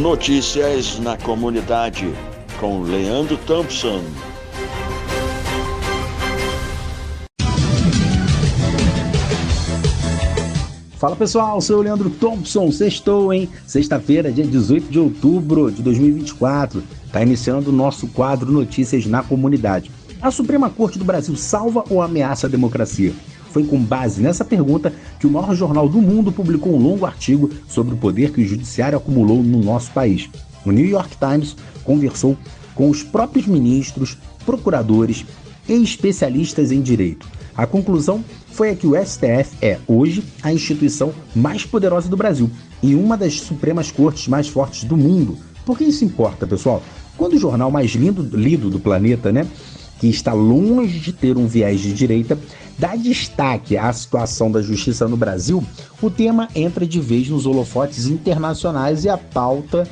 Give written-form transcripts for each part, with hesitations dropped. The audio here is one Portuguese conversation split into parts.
Notícias na comunidade, com Leandro Thompson. Fala pessoal, sou o Leandro Thompson, sextou, hein? Sexta-feira, dia 18 de outubro de 2024, está iniciando o nosso quadro Notícias na Comunidade. A Suprema Corte do Brasil salva ou ameaça a democracia? Foi com base nessa pergunta que o maior jornal do mundo publicou um longo artigo sobre o poder que o judiciário acumulou no nosso país. O New York Times conversou com os próprios ministros, procuradores e especialistas em direito. A conclusão foi a que o STF é, hoje, a instituição mais poderosa do Brasil e uma das supremas cortes mais fortes do mundo. Por que isso importa, pessoal? Quando o jornal mais lido do planeta, que está longe de ter um viés de direita, dá destaque à situação da justiça no Brasil, o tema entra de vez nos holofotes internacionais e a pauta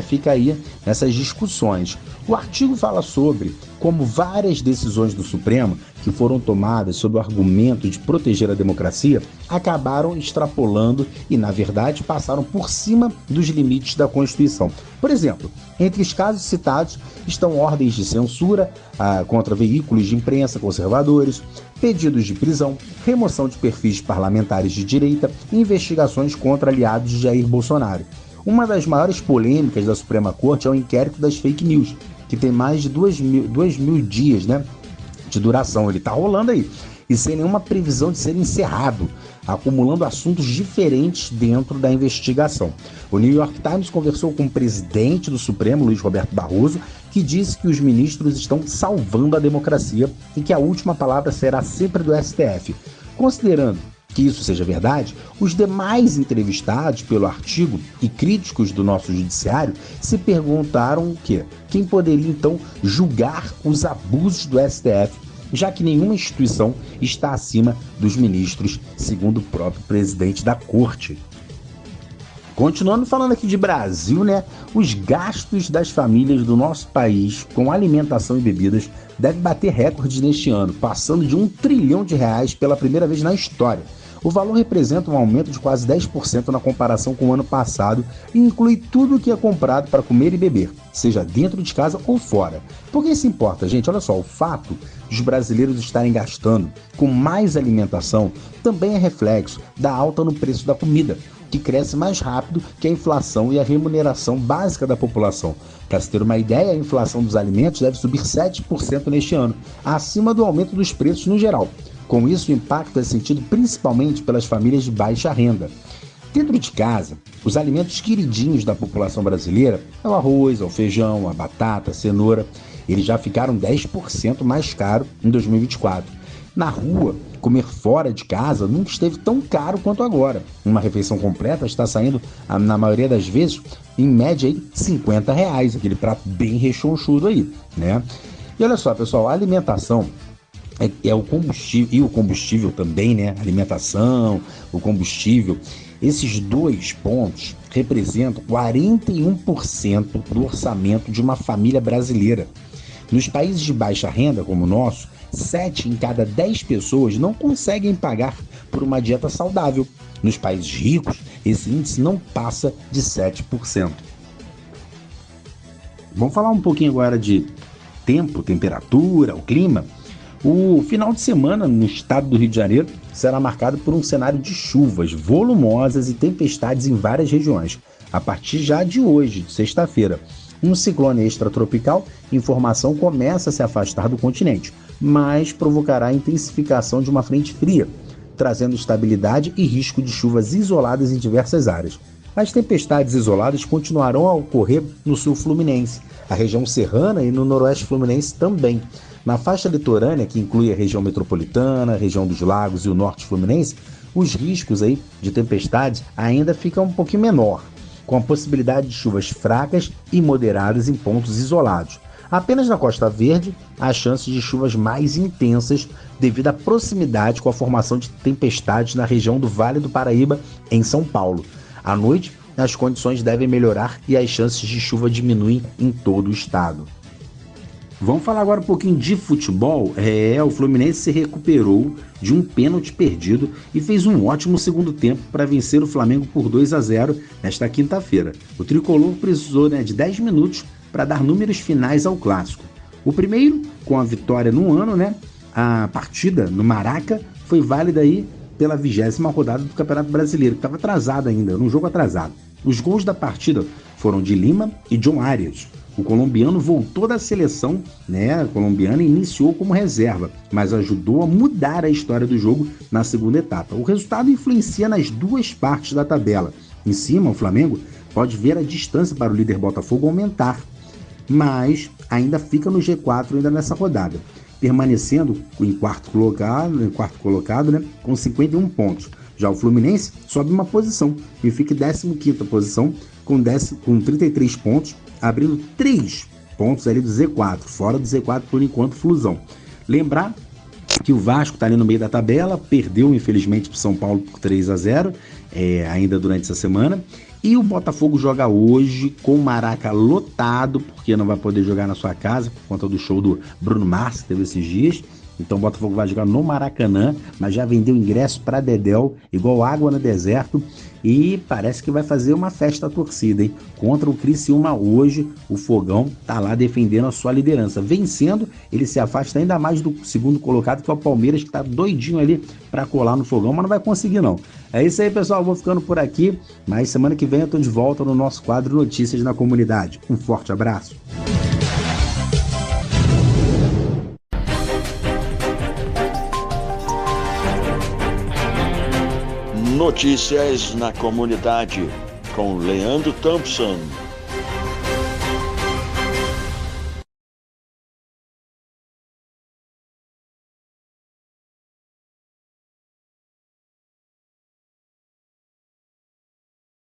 fica aí nessas discussões. O artigo fala sobre como várias decisões do Supremo, que foram tomadas sob o argumento de proteger a democracia, acabaram extrapolando e, na verdade, passaram por cima dos limites da Constituição. Por exemplo, entre os casos citados estão ordens de censura contra veículos de imprensa conservadores, pedidos de prisão, remoção de perfis parlamentares de direita e investigações contra aliados de Jair Bolsonaro. Uma das maiores polêmicas da Suprema Corte é o inquérito das fake news, que tem mais de 2 mil dias de duração. Ele está rolando aí e sem nenhuma previsão de ser encerrado, acumulando assuntos diferentes dentro da investigação. O New York Times conversou com o presidente do Supremo, Luiz Roberto Barroso, que disse que os ministros estão salvando a democracia e que a última palavra será sempre do STF. Considerando que isso seja verdade, os demais entrevistados pelo artigo e críticos do nosso judiciário se perguntaram quem poderia então julgar os abusos do STF, já que nenhuma instituição está acima dos ministros, segundo o próprio presidente da corte. Continuando falando aqui de Brasil, os gastos das famílias do nosso país com alimentação e bebidas devem bater recordes neste ano, passando de R$1 trilhão pela primeira vez na história. O valor representa um aumento de quase 10% na comparação com o ano passado e inclui tudo o que é comprado para comer e beber, seja dentro de casa ou fora. Por que isso importa, gente? Olha só, o fato de os brasileiros estarem gastando com mais alimentação também é reflexo da alta no preço da comida, que cresce mais rápido que a inflação e a remuneração básica da população. Para se ter uma ideia, a inflação dos alimentos deve subir 7% neste ano, acima do aumento dos preços no geral. Com isso, o impacto é sentido principalmente pelas famílias de baixa renda. Dentro de casa, os alimentos queridinhos da população brasileira é o arroz, o feijão, a batata, a cenoura. Eles já ficaram 10% mais caro em 2024. Na rua, comer fora de casa nunca esteve tão caro quanto agora. Uma refeição completa está saindo, na maioria das vezes, em média R$50, aquele prato bem rechonchudo aí, E olha só, pessoal, a alimentação é o combustível, e o combustível também, a alimentação, o combustível, esses dois pontos representam 41% do orçamento de uma família brasileira. Nos países de baixa renda, como o nosso, 7 em cada 10 pessoas não conseguem pagar por uma dieta saudável. Nos países ricos, esse índice não passa de 7%. Vamos falar um pouquinho agora de tempo, temperatura, o clima. O final de semana no estado do Rio de Janeiro será marcado por um cenário de chuvas volumosas e tempestades em várias regiões, a partir já de hoje, de sexta-feira. Um ciclone extratropical em formação começa a se afastar do continente, mas provocará a intensificação de uma frente fria, trazendo estabilidade e risco de chuvas isoladas em diversas áreas. As tempestades isoladas continuarão a ocorrer no sul fluminense, a região serrana e no noroeste fluminense também. Na faixa litorânea, que inclui a região metropolitana, a região dos lagos e o norte fluminense, os riscos de tempestades ainda ficam um pouquinho menor, com a possibilidade de chuvas fracas e moderadas em pontos isolados. Apenas na Costa Verde, há chances de chuvas mais intensas devido à proximidade com a formação de tempestades na região do Vale do Paraíba, em São Paulo. À noite, as condições devem melhorar e as chances de chuva diminuem em todo o estado. Vamos falar agora um pouquinho de futebol. O Fluminense se recuperou de um pênalti perdido e fez um ótimo segundo tempo para vencer o Flamengo por 2-0 nesta quinta-feira. O tricolor precisou de 10 minutos para dar números finais ao clássico. O primeiro, com a vitória no ano, a partida no Maraca foi válida aí pela 20ª rodada do Campeonato Brasileiro, que estava atrasado ainda, num jogo atrasado. Os gols da partida foram de Lima e John Arias. O colombiano voltou da seleção colombiana e iniciou como reserva, mas ajudou a mudar a história do jogo na segunda etapa. O resultado influencia nas duas partes da tabela. Em cima, o Flamengo pode ver a distância para o líder Botafogo aumentar, mas ainda fica no G4 ainda nessa rodada, permanecendo em quarto colocado, com 51 pontos. Já o Fluminense sobe uma posição e fica em 15ª posição com 33 pontos, abrindo 3 pontos ali do Z4, fora do Z4 por enquanto, Flusão. Lembrar que o Vasco está ali no meio da tabela, perdeu infelizmente para o São Paulo por 3-0, ainda durante essa semana, e o Botafogo joga hoje com o Maraca lotado, porque não vai poder jogar na sua casa por conta do show do Bruno Mars que teve esses dias. Então o Botafogo vai jogar no Maracanã, mas já vendeu ingresso para Dedéu, igual água no deserto, e parece que vai fazer uma festa à torcida, hein? Contra o Criciúma hoje, o Fogão tá lá defendendo a sua liderança. Vencendo, ele se afasta ainda mais do segundo colocado, que é o Palmeiras, que tá doidinho ali para colar no Fogão, mas não vai conseguir não. É isso aí, pessoal, vou ficando por aqui, mas semana que vem eu tô de volta no nosso quadro Notícias na Comunidade. Um forte abraço. Notícias na Comunidade, com Leandro Thompson.